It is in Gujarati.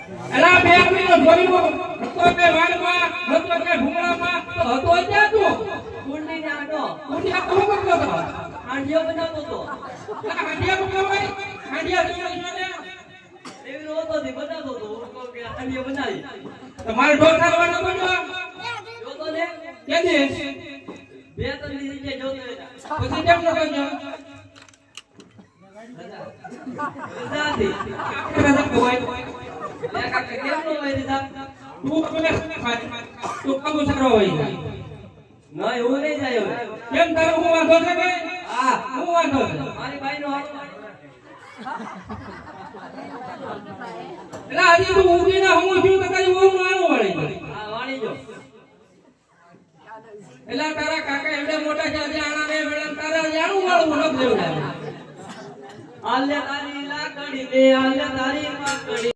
એલા બે મિનિટ જોઈનો હતો કે વાડમાં હતો કે ભૂંગળામાં તો હતો ક્યાં તું કુંડી ને આટો હું કરતો હતો હાંડિયો બનાવતો હતો હાંડિયા બનાવાય હાંડિયા બનાવીને એવી રોતો થી બનાવતો હતો હું કહું કે હાંડિયો બનાવી તમારે ઢોર ખાવાનો બનો જોતો ને કેદી બે ત્રણ દી જગ્યાએ જોતો હતા પછી કેમ ન કરજો રજાથી આપણે કોઈ લે કાકા કેમ નો હોય રજા તું કોને તું કબુ સારો હોય ના એવું નહીં જાય હવે કેમ તારો હું વાંધો છે કે હા હું વાંધો છે મારી ભાઈ નો હાથ એલા હજી તું ઊંઘી ના હું છું તો કઈ ઊંઘ નો આનો વાળી હા વાણી જો એલા તારા કાકા એવડે મોટા છે આજે આના બે વેળા તારા જાણું વાળું ન દેવું આલે તારી લાકડી લે આલે તારી માકડી